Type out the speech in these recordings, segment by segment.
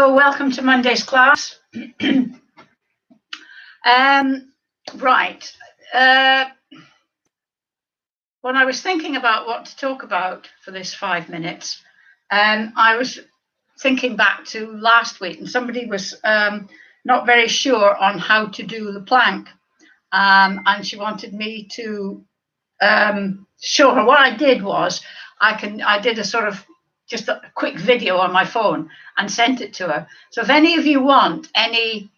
So welcome to Monday's class. Right. When I was thinking about what to talk about for this 5 minutes, I was thinking back to last week, and somebody was not very sure on how to do the plank, and she wanted me to show her. What I did was I did a sort of just a quick video on my phone and sent it to her. So if any of you want any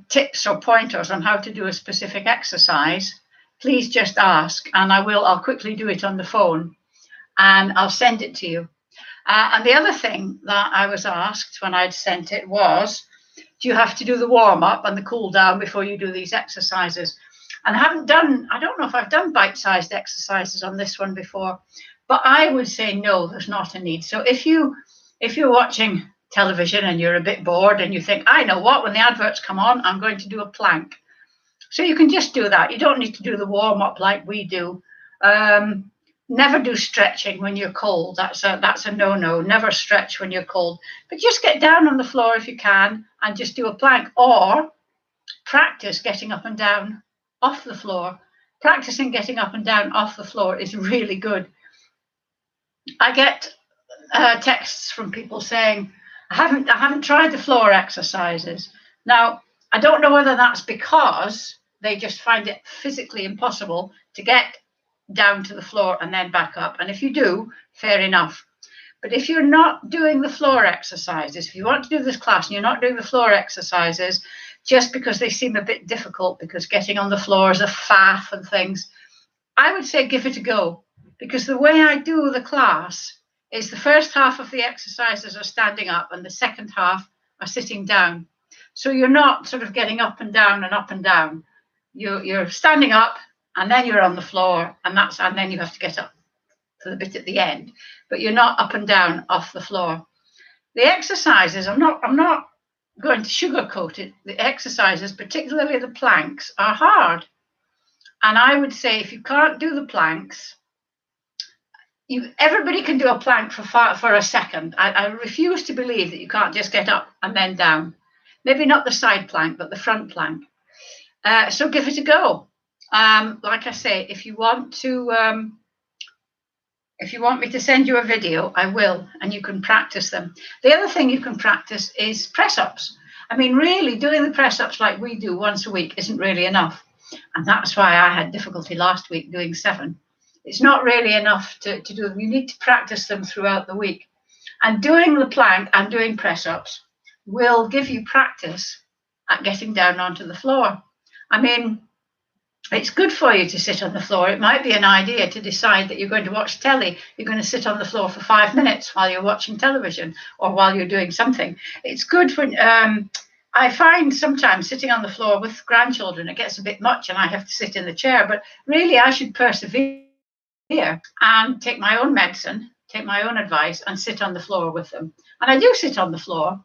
tips or pointers on how to do a specific exercise, please just ask, and I'll quickly do it on the phone and I'll send it to you. And the other thing that I was asked when I'd sent it was, do you have to do the warm up and the cool down before you do these exercises? And I don't know if I've done bite-sized exercises on this one before, but I would say no, there's not a need. So if you're watching television and you're a bit bored and you think, I know what, when the adverts come on, I'm going to do a plank. So you can just do that. You don't need to do the warm-up like we do. Never do stretching when you're cold. That's a no-no. Never stretch when you're cold. But just get down on the floor if you can and just do a plank, or practice getting up and down off the floor. Practicing getting up and down off the floor is really good. I get texts from people saying, I haven't tried the floor exercises. Now, I don't know whether that's because they just find it physically impossible to get down to the floor and then back up. And if you do, fair enough. But if you're not doing the floor exercises, if you want to do this class and you're not doing the floor exercises just because they seem a bit difficult, because getting on the floor is a faff and things, I would say give it a go. Because the way I do the class is the first half of the exercises are standing up and the second half are sitting down. So you're not sort of getting up and down and up and down. You're standing up and then you're on the floor, and then you have to get up to the bit at the end. But you're not up and down off the floor. The exercises, I'm not going to sugarcoat it. The exercises, particularly the planks, are hard. And I would say if you can't do the planks, everybody can do a plank for a second. I refuse to believe that you can't just get up and then down. Maybe not the side plank, but the front plank. So give it a go. Like I say, if you want me to send you a video, I will, and you can practice them. The other thing you can practice is press-ups. I mean, really, doing the press-ups like we do once a week isn't really enough. And that's why I had difficulty last week doing 7. It's not really enough to do them. You need to practice them throughout the week. And doing the plank and doing press-ups will give you practice at getting down onto the floor. I mean, it's good for you to sit on the floor. It might be an idea to decide that you're going to watch telly. You're going to sit on the floor for 5 minutes while you're watching television or while you're doing something. It's good when I find sometimes sitting on the floor with grandchildren, it gets a bit much and I have to sit in the chair. But really, I should persevere and take my own medicine, take my own advice, and sit on the floor with them. And I do sit on the floor.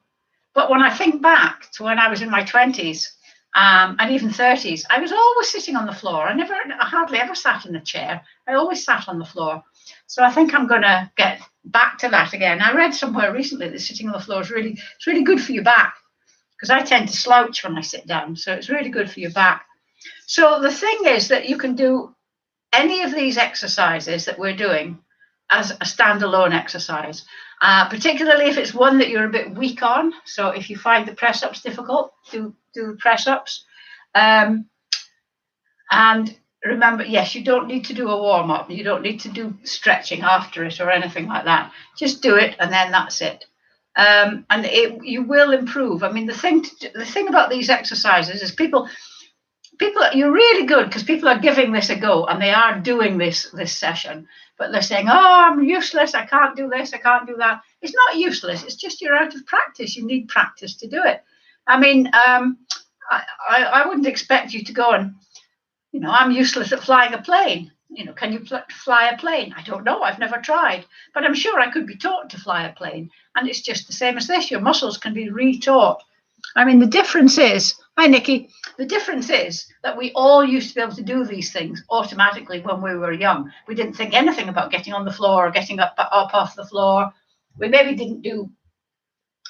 But when I think back to when I was in my 20s and even 30s, I was always sitting on the floor. I hardly ever sat in a chair. I always sat on the floor. So I think I'm going to get back to that again. I read somewhere recently that sitting on the floor is really good for your back, because I tend to slouch when I sit down. So it's really good for your back. So the thing is that you can do any of these exercises that we're doing as a standalone exercise, particularly if it's one that you're a bit weak on. So if you find the press-ups difficult, do the press-ups. And remember, yes, you don't need to do a warm-up. You don't need to do stretching after it or anything like that. Just do it, and then that's it. And you will improve. I mean, the thing about these exercises is people, you're really good because people are giving this a go and they are doing this session, but they're saying, oh, I'm useless, I can't do this, I can't do that. It's not useless, it's just you're out of practice. You need practice to do it. I mean, I wouldn't expect you to go and, I'm useless at flying a plane. Can you fly a plane? I don't know, I've never tried, but I'm sure I could be taught to fly a plane. And it's just the same as this. Your muscles can be retaught. I mean, the difference is, hi, Nikki, the difference is that we all used to be able to do these things automatically when we were young. We didn't think anything about getting on the floor or getting up off the floor. We maybe didn't do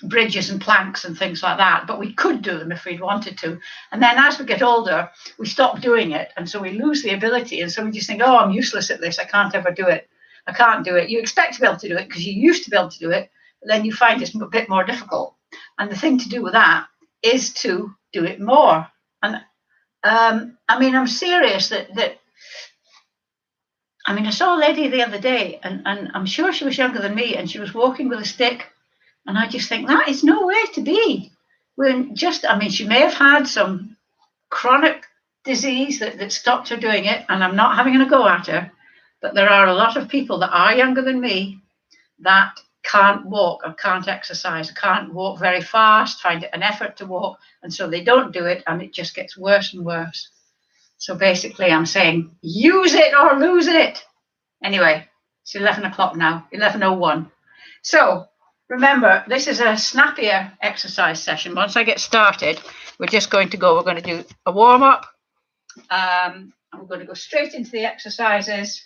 bridges and planks and things like that, but we could do them if we wanted to. And then as we get older, we stop doing it, and so we lose the ability, and so we just think, oh, I'm useless at this, I can't ever do it, I can't do it. You expect to be able to do it because you used to be able to do it, but then you find it's a bit more difficult. And the thing to do with that is to do it more. And I mean, I'm serious that I mean, I saw a lady the other day, and I'm sure she was younger than me, and she was walking with a stick. And I just think that is no way to be. When just, I mean, she may have had some chronic disease that stopped her doing it, and I'm not having a go at her, but there are a lot of people that are younger than me that can't walk or can't exercise, can't walk very fast, find it an effort to walk, and so they don't do it, and it just gets worse and worse. So basically, I'm saying, use it or lose it. Anyway, it's 11 o'clock now, 11:01. So remember, this is a snappier exercise session. Once I get started, we're just going to go, we're going to do a warm-up. And we're going to go straight into the exercises.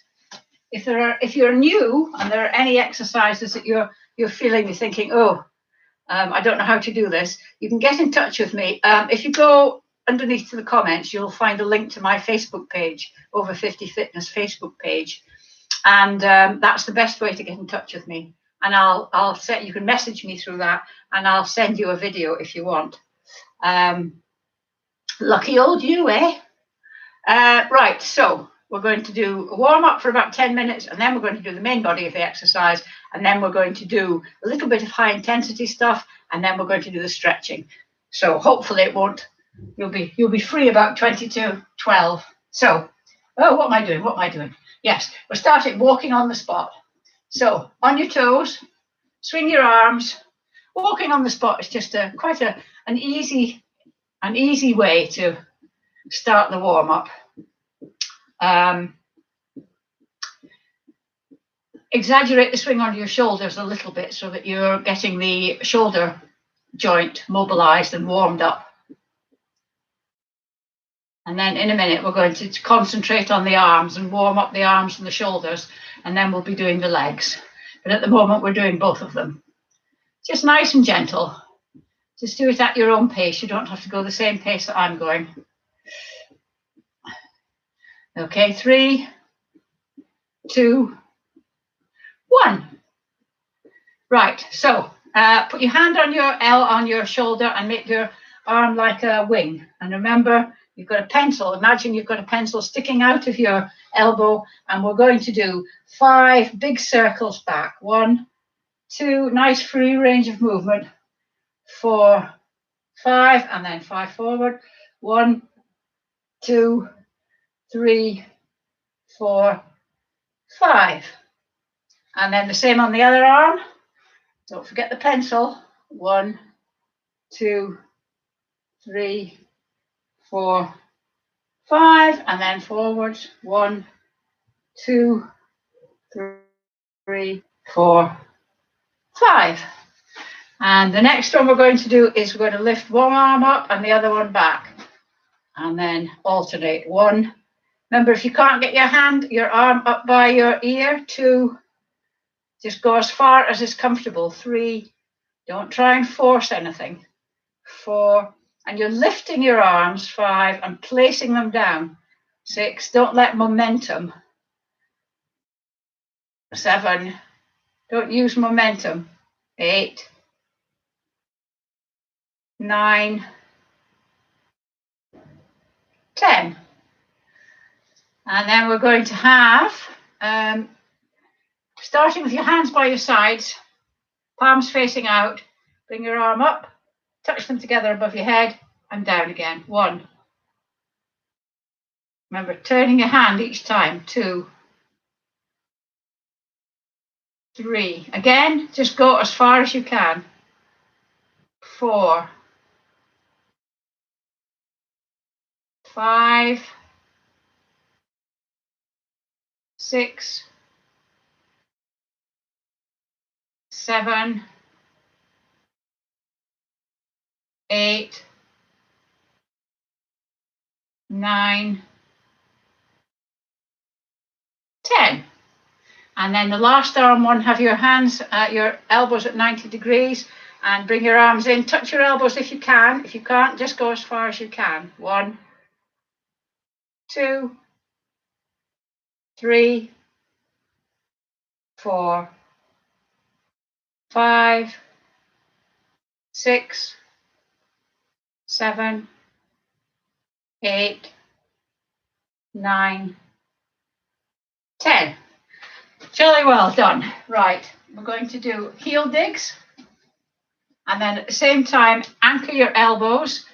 If you're new and there are any exercises that you're feeling, you're thinking, oh, I don't know how to do this, you can get in touch with me. If you go underneath to the comments, you'll find a link to my Facebook page, Over 50 Fitness Facebook page. And that's the best way to get in touch with me. And I'll set, you can message me through that, and I'll send you a video if you want. Lucky old you, eh? Right, so we're going to do a warm-up for about 10 minutes, and then we're going to do the main body of the exercise, and then we're going to do a little bit of high-intensity stuff, and then we're going to do the stretching. So hopefully it won't, you'll be free about 22:12. So, oh, what am I doing? What am I doing? Yes, we're starting walking on the spot. So on your toes, swing your arms. Walking on the spot is just quite an easy way to start the warm-up. Exaggerate the swing onto your shoulders a little bit so that you're getting the shoulder joint mobilized and warmed up. And then in a minute, we're going to concentrate on the arms and warm up the arms and the shoulders, and then we'll be doing the legs. But at the moment, we're doing both of them. Just nice and gentle. Just do it at your own pace. You don't have to go the same pace that I'm going. Okay, 3, 2, 1. Right, so put your hand on your L on your shoulder and make your arm like a wing. And remember, you've got a pencil. Imagine you've got a pencil sticking out of your elbow, and we're going to do 5 big circles back. 1, 2, nice free range of movement. 4, 5, and then 5 forward. 1, 2, 3, 4, 5. And then the same on the other arm. Don't forget the pencil. 1, 2, 3, 4, 5, and then forwards. 1, 2, 3, 4, 5. And the next one we're going to do is we're going to lift one arm up and the other one back, and then alternate. 1. Remember, if you can't get your arm up by your ear. 2. Just go as far as is comfortable. 3. Don't try and force anything. 4. And you're lifting your arms. 5. And placing them down. 6. Don't let momentum. 7. Don't use momentum. 8. 9. 10. And then we're going to have, starting with your hands by your sides, palms facing out, bring your arm up, touch them together above your head, and down again. 1. Remember, turning your hand each time. 2. 3. Again, just go as far as you can. 4. 5. 6. 7. 8. 9. 10. And then the last arm one, have your hands, your elbows at 90 degrees, And bring your arms in, touch your elbows if you can. If you can't, just go as far as you can. 1, 2, 3, 4, 5, 6, 7, 8, 9, 10. Jolly well done. Right, we're going to do heel digs. And then at the same time, anchor your elbows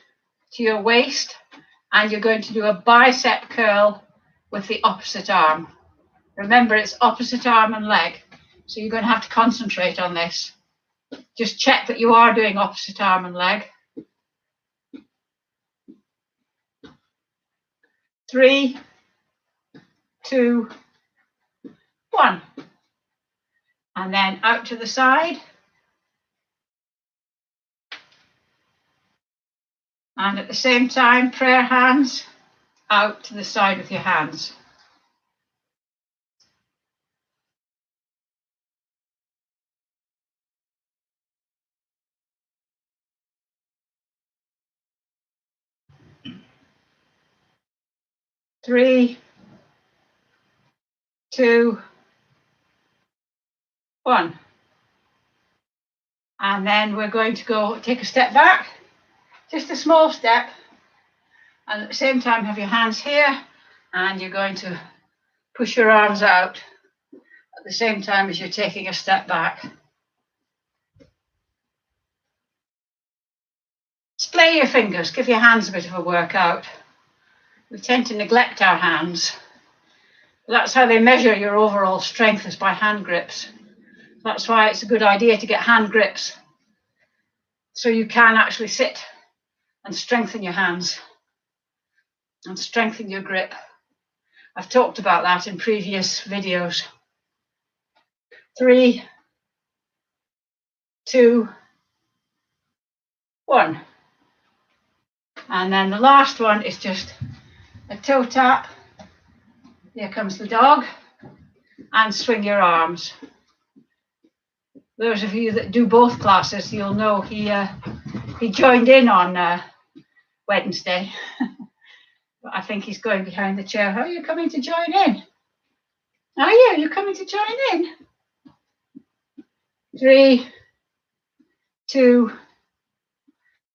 to your waist. And you're going to do a bicep curl with the opposite arm. Remember, it's opposite arm and leg. So you're going to have to concentrate on this. Just check that you are doing opposite arm and leg. 3, 2, 1. And then out to the side. And at the same time, prayer hands out to the side with your hands. Three, 2, 1. And then we're going to go take a step back, just a small step. And at the same time, have your hands here, and you're going to push your arms out at the same time as you're taking a step back. Splay your fingers, give your hands a bit of a workout. We tend to neglect our hands. That's how they measure your overall strength, is by hand grips. That's why it's a good idea to get hand grips, so you can actually sit and strengthen your hands and strengthen your grip. I've talked about that in previous videos. 3, 2, 1. And then the last one is just a toe tap. Here comes the dog. And swing your arms. Those of you that do both classes, you'll know he joined in on Wednesday. But I think he's going behind the chair. Are you coming to join in? Are you? You're coming to join in? 3, 2,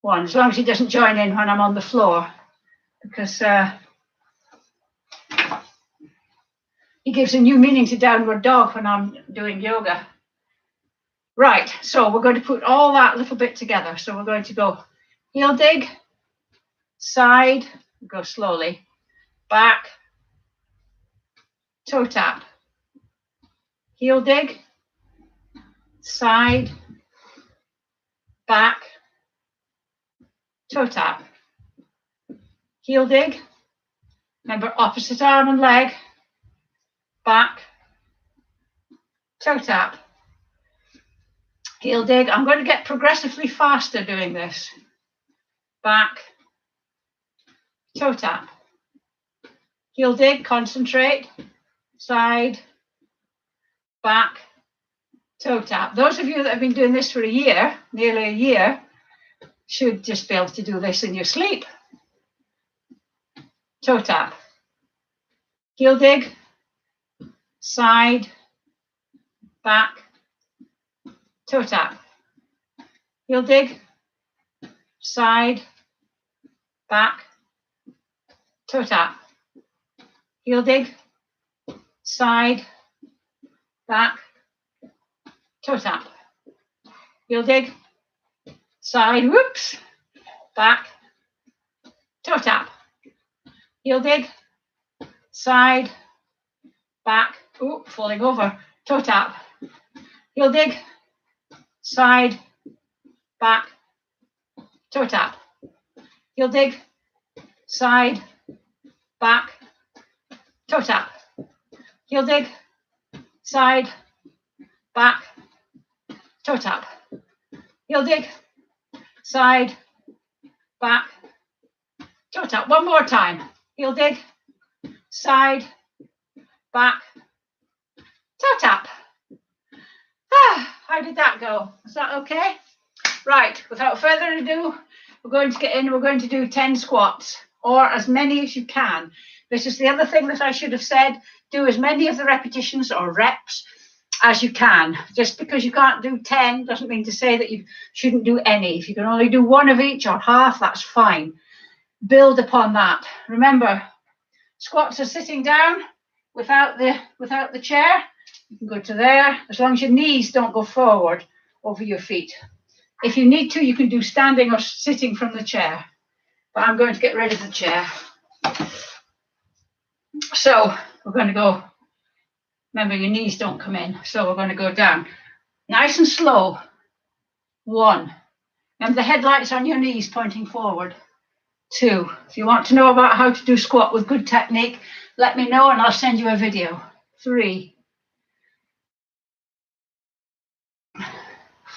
1. As long as he doesn't join in when I'm on the floor, because he gives a new meaning to downward dog when I'm doing yoga. Right, so we're going to put all that little bit together. So we're going to go heel dig, side, go slowly, back, toe tap, heel dig, side, back, toe tap, heel dig. Remember, opposite arm and leg, back, toe tap, heel dig. I'm going to get progressively faster doing this. Back, toe tap, heel dig, concentrate, side, back, toe tap. Those of you that have been doing this for a year, nearly a year, should just be able to do this in your sleep. Toe tap, heel dig, side, back, toe tap, heel dig, side, back, toe tap, heel dig, side, back, toe tap, heel dig, side, whoops, back, toe tap, heel dig, side, back, oh, falling over, toe tap, heel dig, side, back, toe tap, heel dig, side, back, toe tap, heel dig, side, back, toe tap, heel dig, side, back, toe tap. One more time. Heel dig, side, back, toe tap. How did that go? Is that okay? Right, without further ado, we're going to get in. We're going to do 10 squats, or as many as you can. This is the other thing that I should have said. Do as many of the repetitions or reps as you can. Just because you can't do 10 doesn't mean to say that you shouldn't do any. If you can only do one of each or half, that's fine. Build upon that. Remember, squats are sitting down without the chair. You can go to there, as long as your knees don't go forward over your feet. If you need to, you can do standing or sitting from the chair. But I'm going to get rid of the chair. So we're going to go, remember your knees don't come in. So we're going to go down. Nice and slow. 1. Remember the headlights on your knees pointing forward. 2. If you want to know about how to do squat with good technique, let me know and I'll send you a video. 3.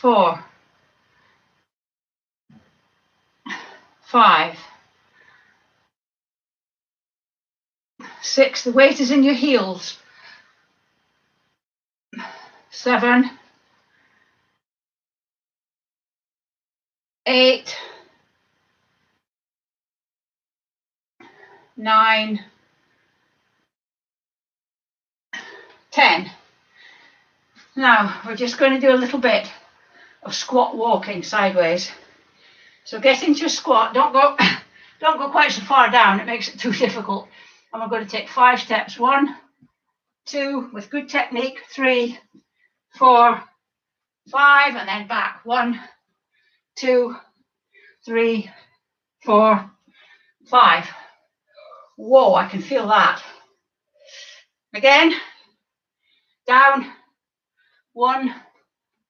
4. 5. 6. The weight is in your heels. 7. 8. 9. 10. Now we're just going to do a little bit of squat walking sideways. So get into a squat. Don't go quite so far down. It makes it too difficult. And we're going to take 5 steps. 1, 2, with good technique. 3, 4, 5, and then back. 1, 2, 3, 4, 5. Whoa, I can feel that. Again, down. 1,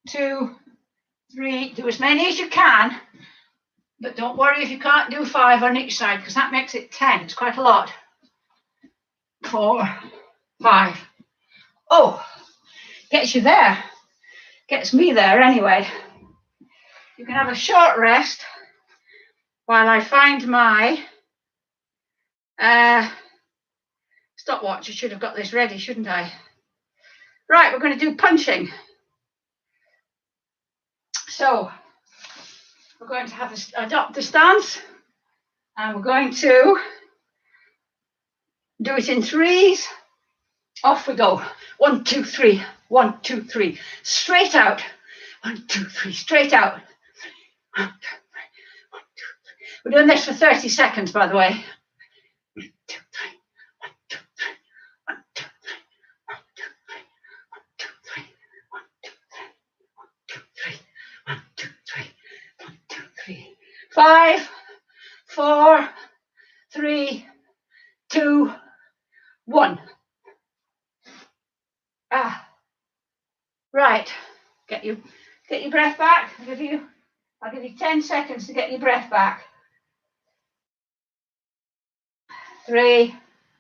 2, 3. Do as many as you can. But don't worry if you can't do 5 on each side, because that makes it 10. It's quite a lot. 4, 5. Oh, gets you there. Gets me there anyway. You can have a short rest while I find my stopwatch. I should have got this ready, shouldn't I? Right, we're going to do punching. So we're going to have adopt the stance, and we're going to do it in 3s. Off we go. 1, 2, 3. 1, 2, 3. Straight out. 1, 2, 3. Straight out. 1, 2, 3. 1, 2, 3. We're doing this for 30 seconds, by the way. 1, 2, 3. 1, 2, 3. 1, 2, 3. 1, 2, 3. 1, 2, 3. 1, 2, 3. 1, 2, 3. 1, 2, 3. 5, 4, 3, 2, 1. Right. Get your breath back. I'll give you 10 seconds to get your breath back. 3,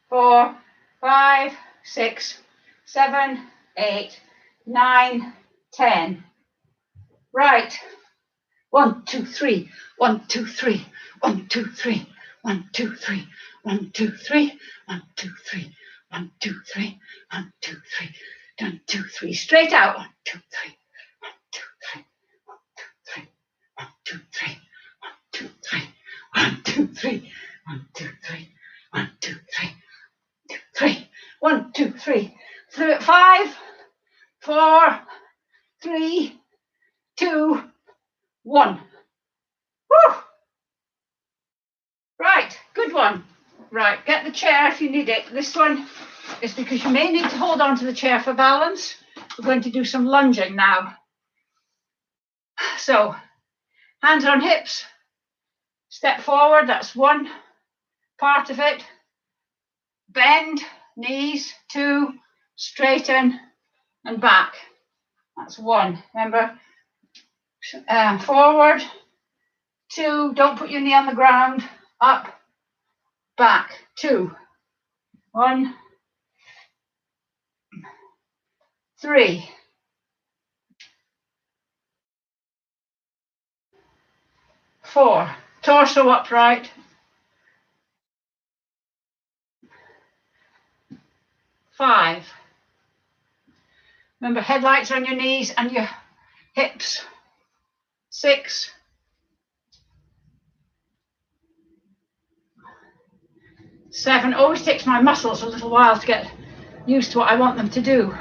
4, 5, 6, 7, 8, 9, 10. Right. 1, 2, 3. 1, 2, 3. 1, 2, 3. 1, 2, 3. 1, 2, 3. 1, 2, 3. 1, 2, 3. 1, 2, 3. 1, 2, 3. Straight out. 1, 2, 3. 1, 2, 3. 1, 2, 3. 1, 2, 3. 1, 2, 3. 1, 2, 3. 1, 2, 3. 3. 1, 2, 3. 5, 4, 3, 2, 1. Woo! Right, good one. Right, get the chair if you need it. This one is because you may need to hold on to the chair for balance. We're going to do some lunging now. So, hands on hips. Step forward, that's one part of it. Bend, knees, 2, straighten, and back. That's 1. Remember, forward, 2, don't put your knee on the ground, up, back, 2, 1, 3, 4, torso upright, 5. Remember, headlights on your knees and your hips. 6, 7. Always takes my muscles a little while to get used to what I want them to do.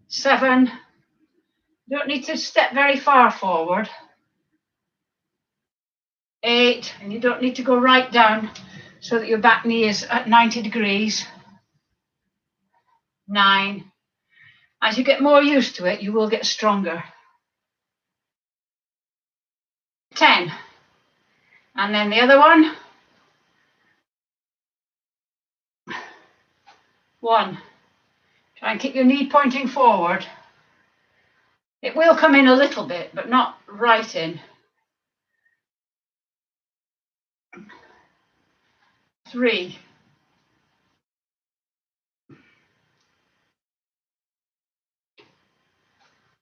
7. You don't need to step very far forward. 8, and you don't need to go right down so that your back knee is at 90 degrees. 9. As you get more used to it, you will get stronger. 10. And then the other one. 1. Try and keep your knee pointing forward. It will come in a little bit, but not right in. 3.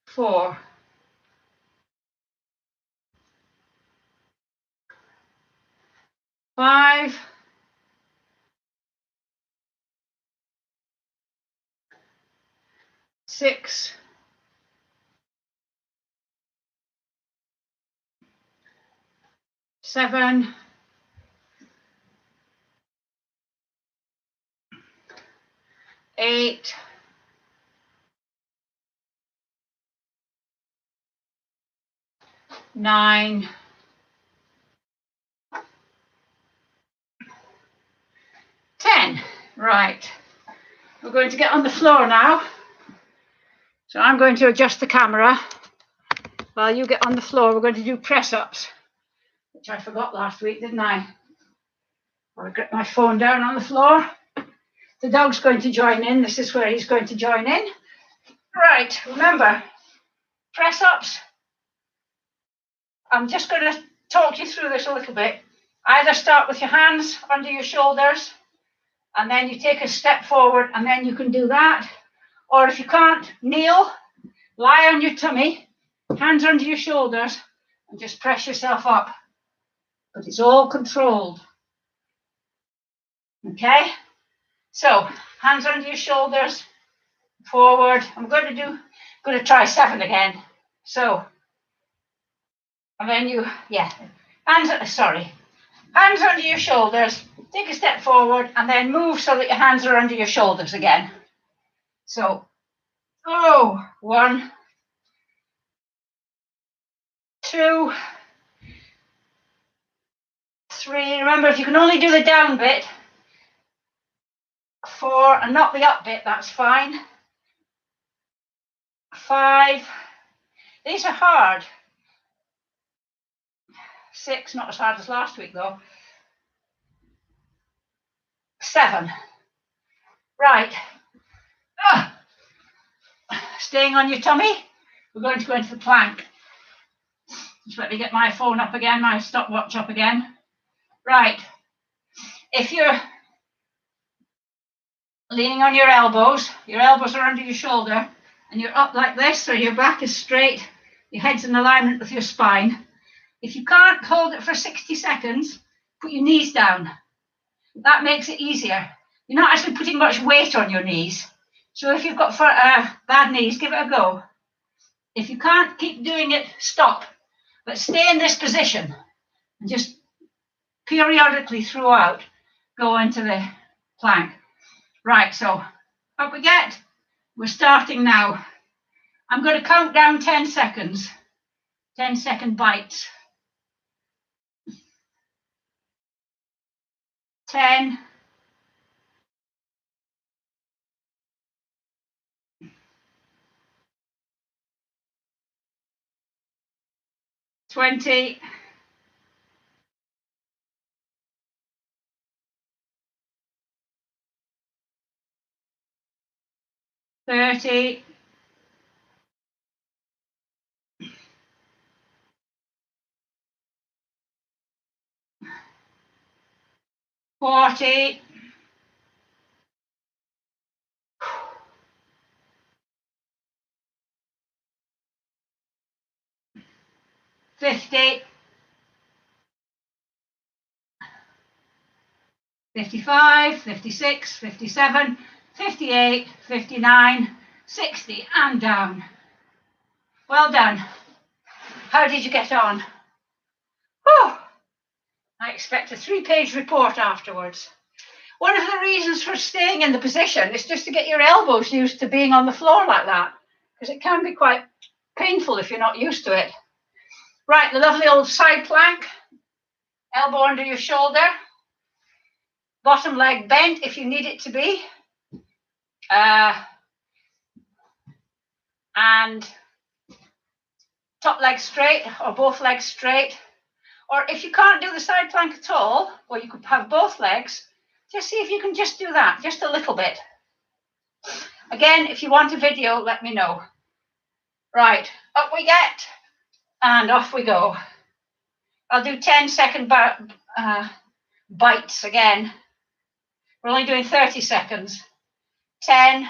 4. 5. 6. 7. 8. 9. 10. Right. We're going to get on the floor now. So I'm going to adjust the camera while you get on the floor. We're going to do press-ups, which I forgot last week, didn't I? I'll get my phone down on the floor. The dog's going to join in. This is where he's going to join in. Right, remember, press-ups. I'm just going to talk you through this a little bit. Either start with your hands under your shoulders, and then you take a step forward, and then you can do that. Or if you can't, kneel, lie on your tummy, hands under your shoulders, and just press yourself up. But it's all controlled. Okay? So, hands under your shoulders, forward. I'm going to try 7 again. So, and then you, hands under your shoulders, take a step forward, and then move so that your hands are under your shoulders again. So, 1, 2, 3. Remember, if you can only do the down bit, 4, and not the up bit, that's fine. 5. These are hard. 6, not as hard as last week though. 7. Right. Staying on your tummy, we're going to go into the plank. Just let me get my phone up again, my stopwatch up again. Right. If you're leaning on your elbows are under your shoulder, and you're up like this, so your back is straight, your head's in alignment with your spine. If you can't hold it for 60 seconds, put your knees down. That makes it easier. You're not actually putting much weight on your knees. So if you've got bad knees, give it a go. If you can't keep doing it, stop. But stay in this position and just periodically throughout go into the plank. Right, so up we get. We're starting now. I'm going to count down 10 seconds. 10-second bites. 10. 20. 30. 40. 50. 55, 56, 57, 58, 59, 60, and down. Well done. How did you get on? Oh, I expect a 3-page report afterwards. One of the reasons for staying in the position is just to get your elbows used to being on the floor like that, because it can be quite painful if you're not used to it. Right, the lovely old side plank, elbow under your shoulder, bottom leg bent if you need it to be, and top leg straight or both legs straight. Or if you can't do the side plank at all, or you could have both legs, just see if you can just do that, just a little bit. Again, if you want a video, let me know. Right, up we get, and off we go. I'll do 10-second bites again. We're only doing 30 seconds. 10,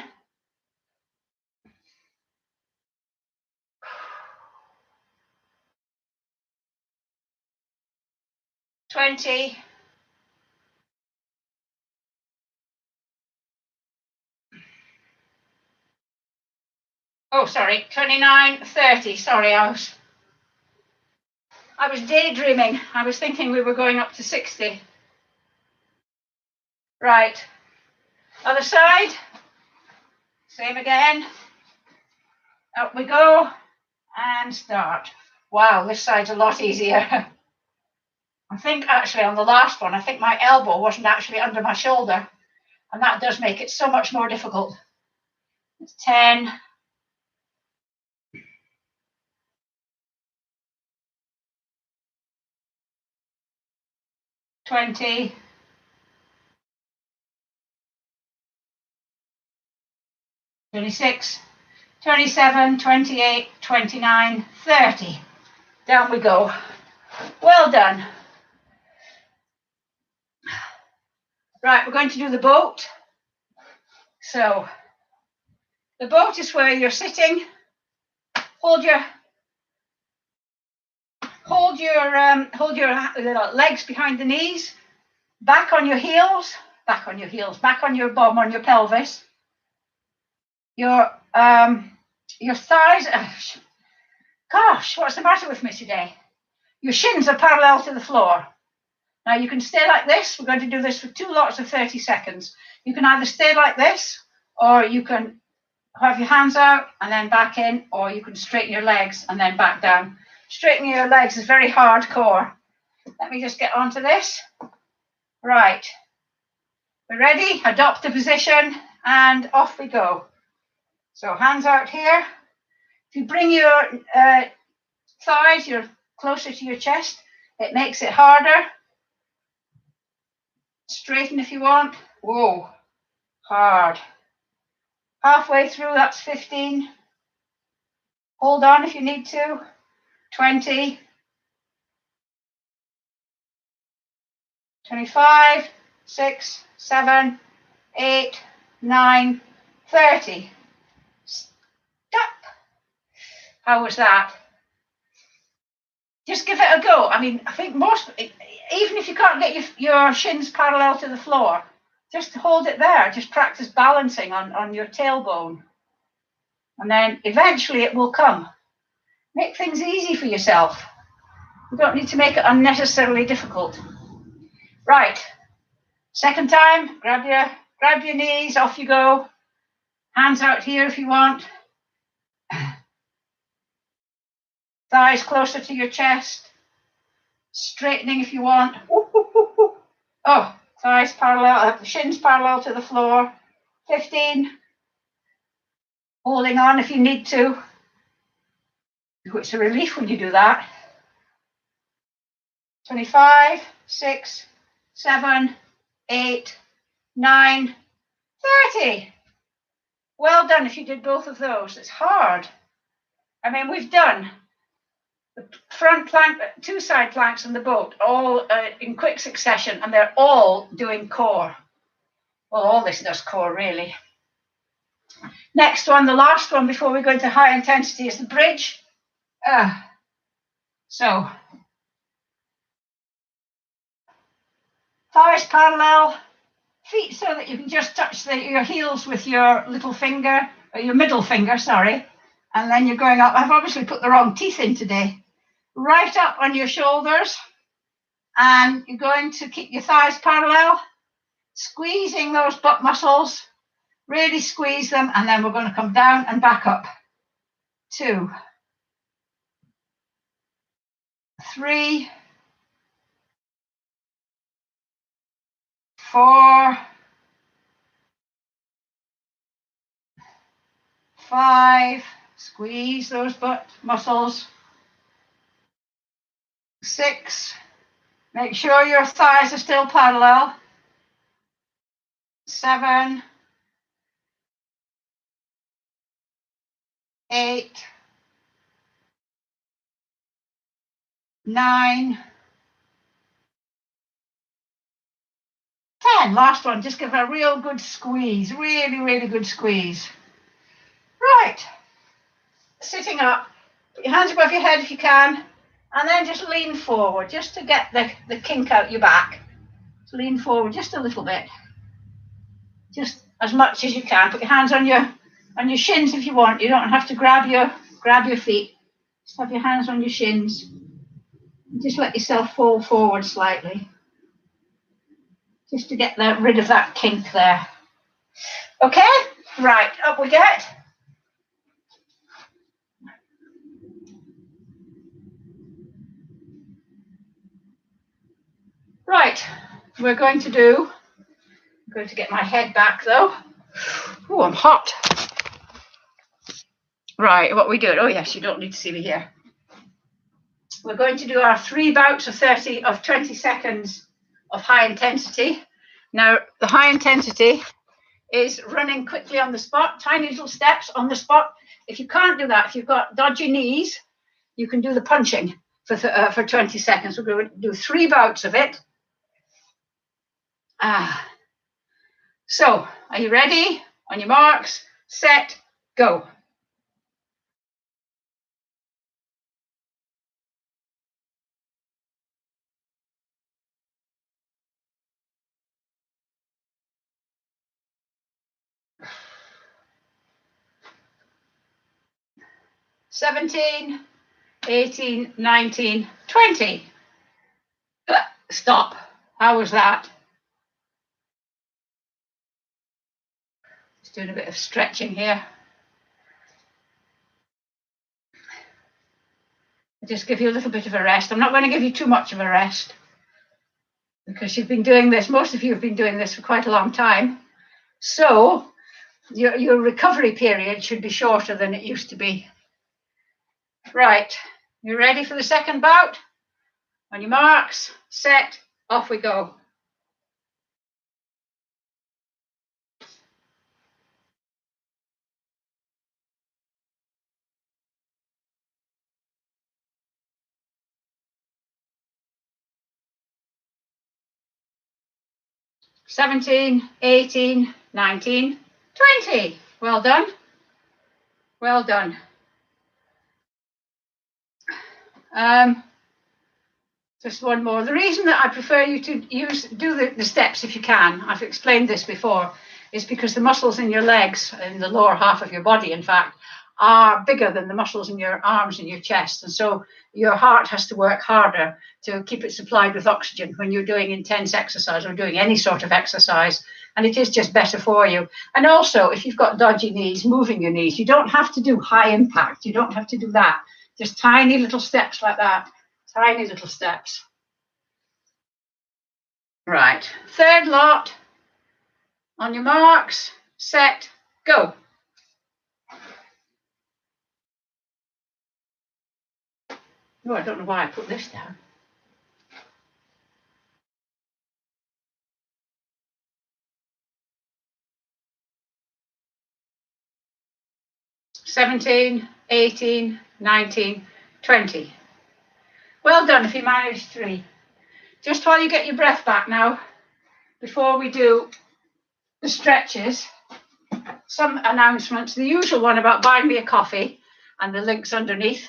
20, 29, 30. Sorry, I was daydreaming. I was thinking we were going up to 60. Right, other side, same again. Up we go, and start. Wow, this side's a lot easier. I think actually on the last one, I think my elbow wasn't actually under my shoulder, and that does make it so much more difficult. It's 10, 20, 26, 27, 28, 29, 30. Down we go. Well done. Right, we're going to do the boat. So the boat is where you're sitting. Hold your legs behind the knees, back on your heels, back on your bum, on your pelvis. Your thighs. Gosh, what's the matter with me today? Your shins are parallel to the floor. Now you can stay like this. We're going to do this for 2 lots of 30 seconds. You can either stay like this, or you can have your hands out and then back in, or you can straighten your legs and then back down. Straightening your legs is very hardcore. Let me just get onto this. Right. We're ready. Adopt the position and off we go. So hands out here. If you bring your thighs, you're closer to your chest. It makes it harder. Straighten if you want. Whoa, hard. Halfway through, that's 15. Hold on if you need to. 20. 25, 6, 7, 8, 9, 30. Stop. How was that? Just give it a go. I mean, I think even if you can't get your shins parallel to the floor, just hold it there. Just practice balancing on your tailbone. And then eventually it will come. Make things easy for yourself. You don't need to make it unnecessarily difficult. Right. Second time, grab your knees, off you go. Hands out here if you want. Thighs closer to your chest. Straightening if you want. Oh, thighs parallel, shins parallel to the floor. 15. Holding on if you need to. It's a relief when you do that. 25, 6, 7, 8, 9, 30. Well done if you did both of those. It's hard. I mean, we've done the front plank, 2 side planks in the boat, all in quick succession, and they're all doing core. Well, all this does core, really. Next one, the last one before we go into high intensity, is the bridge. So, thighs parallel, feet so that you can just touch your heels with your little finger, or your middle finger, sorry, And then you're going up. I've obviously put the wrong teeth in today. Right up on your shoulders. And you're going to keep your thighs parallel, squeezing those butt muscles. Really squeeze them. And then we're going to come down and back up. 2, 3, 4, 5, squeeze those butt muscles. 6, make sure your thighs are still parallel. 7, 8, 9, 10. Last one, just give a real good squeeze, really, really good squeeze. Right, sitting up, put your hands above your head if you can, and then just lean forward, just to get the kink out your back. So lean forward just a little bit, just as much as you can. Put your hands on your shins if you want. You don't have to grab your feet. Just have your hands on your shins. And just let yourself fall forward slightly, just to get rid of that kink there. Okay, right, up we get. Right, I'm going to get my head back though. Oh, I'm hot. Right, what we doing? Oh yes, you don't need to see me here. We're going to do our 3 bouts of 20 seconds of high intensity. Now, the high intensity is running quickly on the spot, tiny little steps on the spot. If you can't do that, if you've got dodgy knees, you can do the punching for 20 seconds. We're going to do 3 bouts of it. So, are you ready? On your marks, set, go. "17, 18, 19, 20. Stop. How was that? Just doing a bit of stretching here. I'll just give you a little bit of a rest. I'm not going to give you too much of a rest because you've been doing this, most of you have been doing this for quite a long time. So your recovery period should be shorter than it used to be. Right, you ready for the second bout? On your marks, set, off we go. "17, 18, 19, 20. Well done. Well done. Just one more. The reason that I prefer you to do the steps if you can, I've explained this before, is because the muscles in your legs, in the lower half of your body, in fact, are bigger than the muscles in your arms and your chest. And so your heart has to work harder to keep it supplied with oxygen when you're doing intense exercise or doing any sort of exercise. And it is just better for you. And also, if you've got dodgy knees, moving your knees, you don't have to do high impact. You don't have to do that. Just tiny little steps like that. Tiny little steps. Right, third lot. On your marks, set, go. Oh, I don't know why I put this down. "17, 18, 19, 20. Well done if you managed 3. Just while you get your breath back now, before we do the stretches, some announcements. The usual one about buying me a coffee and the links underneath.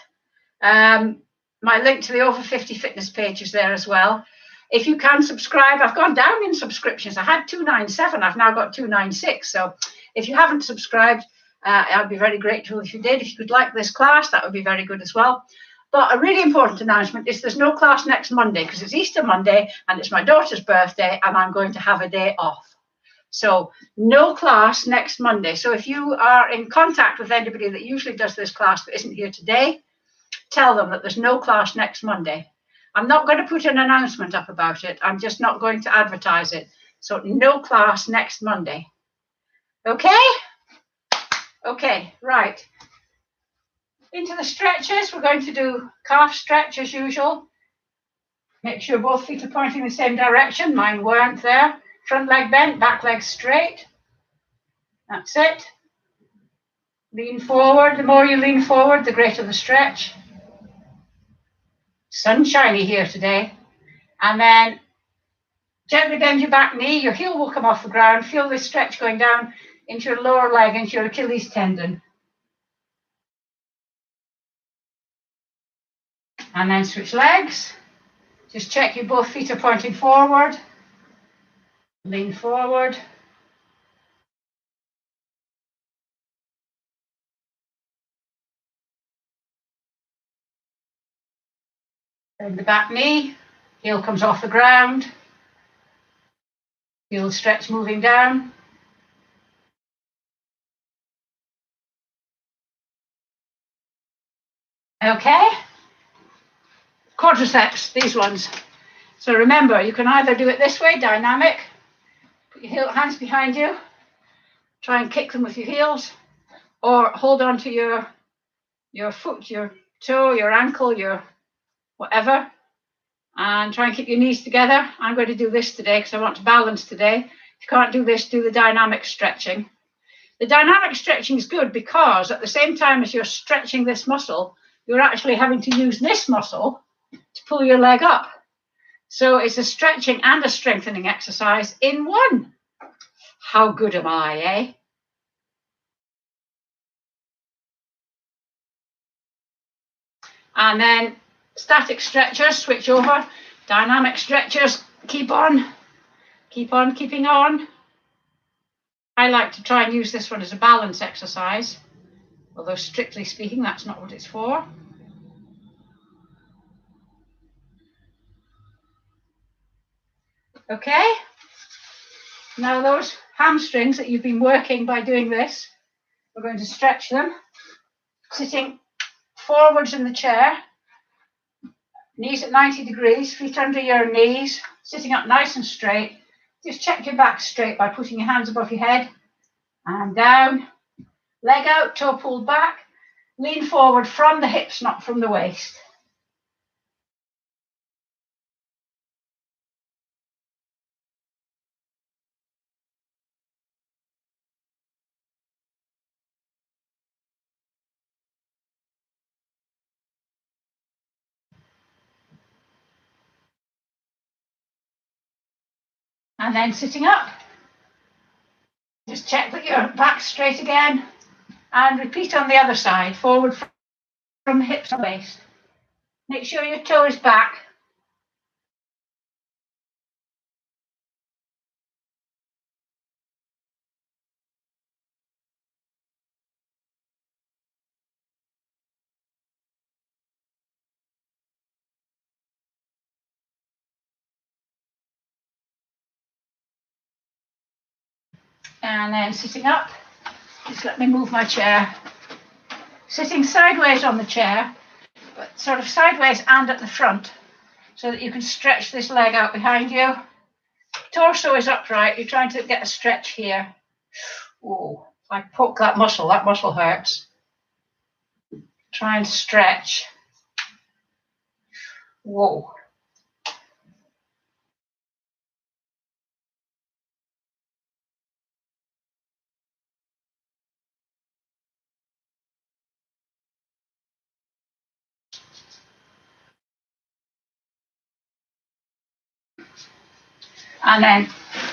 My link to the Over 50 fitness page is there as well. If you can subscribe, I've gone down in subscriptions. I had 297, I've now got 296. So if you haven't subscribed, I'd be very grateful if you did. If you could like this class, that would be very good as well. But a really important announcement is there's no class next Monday because it's Easter Monday and it's my daughter's birthday and I'm going to have a day off. So no class next Monday. So if you are in contact with anybody that usually does this class but isn't here today, tell them that there's no class next Monday. I'm not going to put an announcement up about it. I'm just not going to advertise it. So no class next Monday. Okay? Okay, right. Into the stretches, we're going to do calf stretch as usual. Make sure both feet are pointing the same direction. Mine weren't there. Front leg bent, back leg straight. That's it. Lean forward. The more you lean forward, the greater the stretch. Sunshiny here today. And then gently bend your back knee. Your heel will come off the ground. Feel this stretch going down into your lower leg, into your Achilles tendon. And then switch legs. Just check you both feet are pointing forward. Lean forward. Bend the back knee. Heel comes off the ground. Heel stretch moving down. Okay. Quadriceps, these ones. So remember, you can either do it this way, dynamic. Put your hands behind you. Try and kick them with your heels. Or hold on to your foot, your toe, your ankle, your whatever. And try and keep your knees together. I'm going to do this today because I want to balance today. If you can't do this, do the dynamic stretching. The dynamic stretching is good because at the same time as you're stretching this muscle, you're actually having to use this muscle to pull your leg up. So it's a stretching and a strengthening exercise in one. How good am I, eh? And then static stretchers, switch over. Dynamic stretchers, keep on keeping on. I like to try and use this one as a balance exercise, although strictly speaking, that's not what it's for. Okay, now those hamstrings that you've been working by doing this, we're going to stretch them, sitting forwards in the chair, knees at 90 degrees, feet under your knees, sitting up nice and straight. Just check your back straight by putting your hands above your head and down, leg out, toe pulled back, lean forward from the hips, not from the waist. And then sitting up, just check that your back's straight again and repeat on the other side, forward from the hips to the waist. Make sure your toe is back. And then sitting up, just let me move my chair. Sitting sideways on the chair, but sort of sideways and at the front, so that you can stretch this leg out behind you. Torso is upright, you're trying to get a stretch here. Oh, if I poke that muscle hurts. Try and stretch. Whoa. And then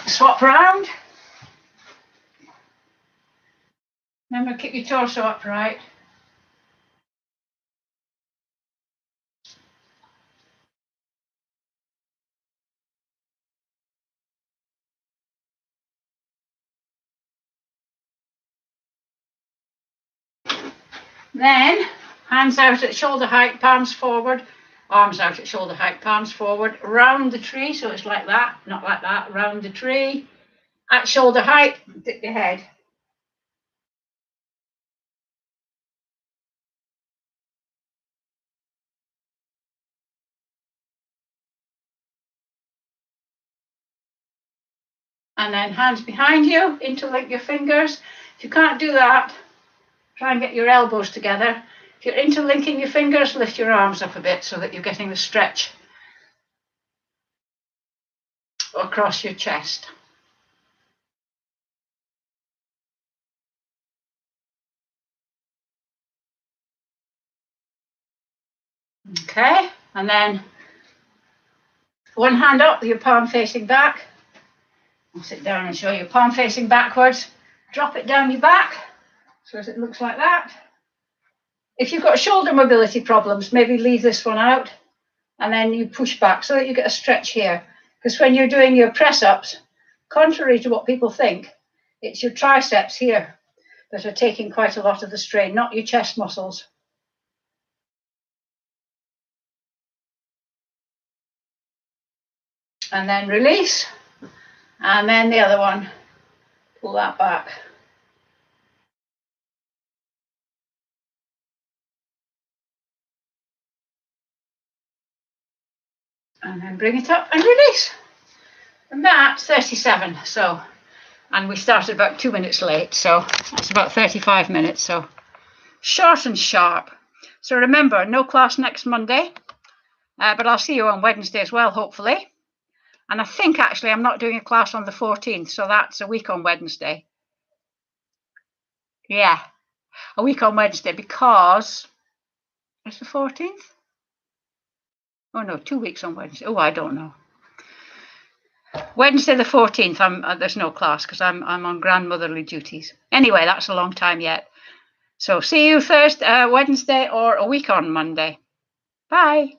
swap round. Remember, keep your torso upright. Then hands out at shoulder height, palms forward, arms out at shoulder height, palms forward, round the tree. So it's like that, not like that, round the tree. At shoulder height, dip your head. And then hands behind you, interlink your fingers. If you can't do that, try and get your elbows together. If you're interlinking your fingers, lift your arms up a bit so that you're getting the stretch across your chest. Okay, and then one hand up, your palm facing back. I'll sit down and show you palm facing backwards. Drop it down your back so as it looks like that. If you've got shoulder mobility problems, maybe leave this one out and then you push back so that you get a stretch here. Because when you're doing your press-ups, contrary to what people think, it's your triceps here that are taking quite a lot of the strain, not your chest muscles. And then release. And then the other one, pull that back. And then bring it up and release. And that's 37. So, and we started about 2 minutes late, so that's about 35 minutes. So short and sharp. So remember, no class next Monday, but I'll see you on Wednesday as well, hopefully. And I think actually I'm not doing a class on the 14th, so that's a week on Wednesday. Yeah, a week on Wednesday because it's the 14th. Oh no, 2 weeks on Wednesday. Oh, I don't know. Wednesday the 14th, there's no class because I'm on grandmotherly duties. Anyway, that's a long time yet. So see you Wednesday or a week on Monday. Bye.